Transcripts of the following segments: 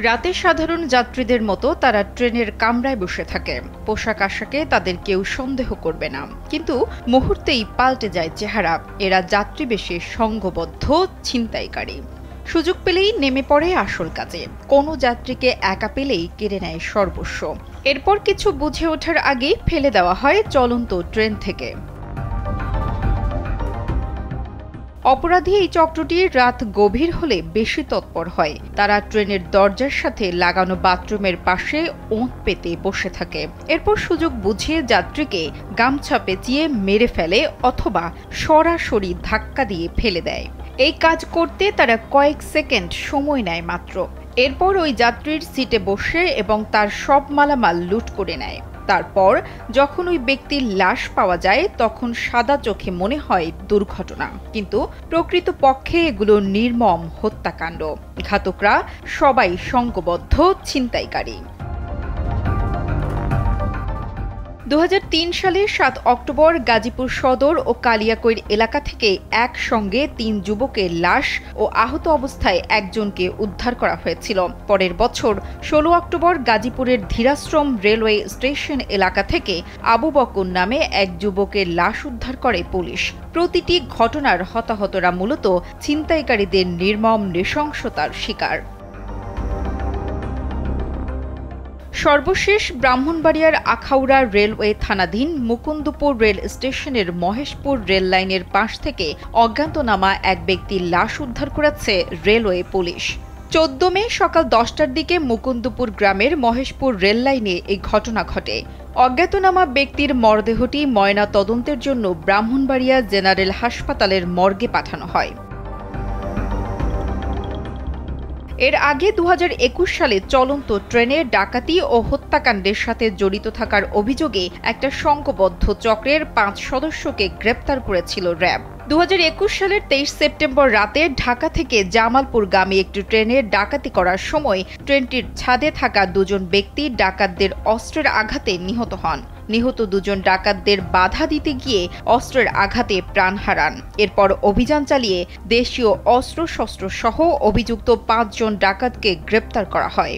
রাতে সাধারণ যাত্রীদের মতো তারা ট্রেনের কামরায় বসে থাকে। পোশাক আশাকে তাদের কেউ সন্দেহ করবে না, কিন্তু মুহূর্তেই পাল্টে যায় চেহারা। এরা যাত্রীবেশে সংঘবদ্ধ ছিনতাইকারী। সুযোগ পেলেই নেমে পড়ে আসল কাজে। কোনো যাত্রীকে একা পেলেই কেড়ে নেয় সর্বস্ব। এরপর কিছু বুঝে ওঠার আগেই ফেলে দেওয়া হয় চলন্ত ট্রেন থেকে। অপরাধী এই চক্রটি রাত গভীর হলে বেশি তৎপর হয়। তারা ট্রেনের দরজার সাথে লাগানো বাথরুমের পাশে ওঁত পেতে বসে থাকে। এরপর সুযোগ বুঝে যাত্রীকে গামছা পেঁচিয়ে মেরে ফেলে অথবা সরাসরি ধাক্কা দিয়ে ফেলে দেয়। এই কাজ করতে তারা কয়েক সেকেন্ড সময় নেয় মাত্র। এরপর ওই যাত্রীর সিটে বসে এবং তার সব মালামাল লুট করে নেয়। তারপর যখন ওই ব্যক্তির লাশ পাওয়া যায় তখন সাদা চোখে মনে হয় দুর্ঘটনা, কিন্তু প্রকৃতপক্ষে এগুলো নির্মম হত্যাকাণ্ড। ঘাতকরা সবাই সংঘবদ্ধ ছিনতাইকারী। ২০০৩ সালের ৭ অক্টোবর গাজীপুর সদর ও কালিয়াকৈর এলাকা থেকে একসঙ্গে ৩ যুবকের লাশ ও আহত অবস্থায় একজনকে উদ্ধার করা হয়েছিল। পরের বছর ১৬ অক্টোবর গাজীপুরের ধীরাশ্রম রেলওয়ে স্টেশন এলাকা থেকে আবু বকর নামে এক যুবকের লাশ উদ্ধার করে পুলিশ। প্রতিটি ঘটনার হতাহতরা মূলত ছিনতাইকারীদের নির্মম নৃশংসতার শিকার। সর্বশেষ ব্রাহ্মণবাড়িয়ার আখাউড়া রেলওয়ে থানাধীন মুকুন্দপুর রেল স্টেশনের মহেশপুর রেল লাইনের পাশ থেকে অজ্ঞাতনামা এক ব্যক্তির লাশ উদ্ধার করেছে রেলওয়ে পুলিশ। ১৪ মে সকাল ১০টার দিকে মুকুন্দপুর গ্রামের মহেশপুর রেল লাইনে এই ঘটনা ঘটে। অজ্ঞাতনামা ব্যক্তির মরদেহটি ময়না তদন্তের জন্য ব্রাহ্মণবাড়িয়া জেনারেল হাসপাতালের মর্গে পাঠানো হয়। এর আগে ২০২১ সালে চলন্ত ট্রেনে ডাকাতি ও হত্যাকাণ্ডের সাথে জড়িত থাকার অভিযোগে একটা সংঘবদ্ধ চক্রের ৫ সদস্যকে গ্রেপ্তার করেছিল র্যাব। ২০২১ সালের ২৩ সেপ্টেম্বর রাতে ঢাকা থেকে জামালপুরগামী একটি ট্রেনে ডাকাতি করার সময় ট্রেনটির ছাদে থাকা দুজন ব্যক্তি ডাকাতদের অস্ত্রের আঘাতে নিহত হন। নিহত দুজন ডাকাতদের বাধা দিতে গিয়ে অস্ত্রের আঘাতে প্রাণ হারান। এরপর অভিযান চালিয়ে দেশীয় অস্ত্রশস্ত্র সহ অভিযুক্ত ৫ জন ডাকাতকে গ্রেপ্তার করা হয়।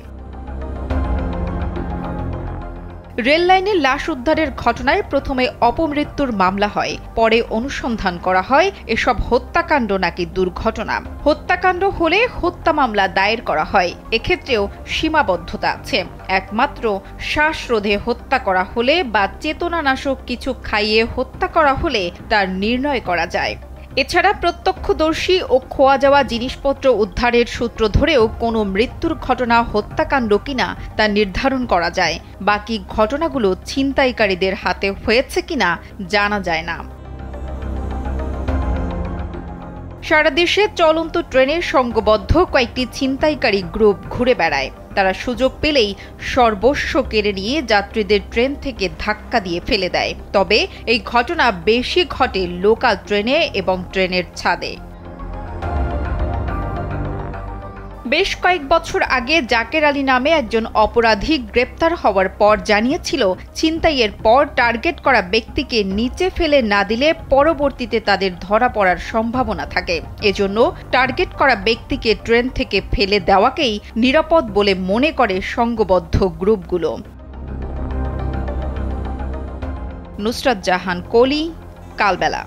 রেল লাইনে লাশ উদ্ধারের ঘটনায় প্রথমে অপমৃত্যুর মামলা হয়, পরে অনুসন্ধান করা হয় এসব হত্যাকাণ্ড নাকি দুর্ঘটনা। হত্যাকাণ্ড হলে হত্যা মামলা দায়ের করা হয়। এক্ষেত্রেও সীমাবদ্ধতা আছে। একমাত্র শ্বাসরোধে হত্যা করা হলে বা চেতনানাশক কিছু খাইয়ে হত্যা করা হলে তার নির্ণয় করা যায়। এছাড়া প্রত্যক্ষদর্শী ও খোয়া যাওয়া জিনিসপত্র উদ্ধারের সূত্র ধরেও কোনো মৃত্যুর ঘটনা হত্যাকাণ্ড কিনা তা নির্ধারণ করা যায়। বাকি ঘটনাগুলো ছিনতাইকারীদের হাতে হয়েছে কিনা জানা যায় না। সারা দেশে চলন্ত ট্রেনের সংঘবদ্ধ কয়েকটি ছিনতাইকারী গ্রুপ ঘুরে বেড়ায়। তারা সুযোগ পেলেই সর্বস্ব কেড়ে নিয়ে যাত্রীদের ট্রেন থেকে ধাক্কা দিয়ে ফেলে দেয়। তবে এই ঘটনা বেশি ঘটে লোকাল ট্রেনে এবং ট্রেনের ছাদে। বেশ কয়েক বছর আগে জাকের আলী নামে একজন অপরাধী গ্রেপ্তার হওয়ার পর জানিয়েছিল ছিনতাইয়ের পর টার্গেট করা ব্যক্তিকে নিচে ফেলে না দিলে পরবর্তীতে তাদের ধরা পড়ার সম্ভাবনা থাকে। এজন্য টার্গেট করা ব্যক্তিকে ট্রেন থেকে ফেলে দেওয়াকেই নিরাপদ বলে মনে করে সংঘবদ্ধ গ্রুপগুলো। নুসরাত জাহান কলি, কালবেলা।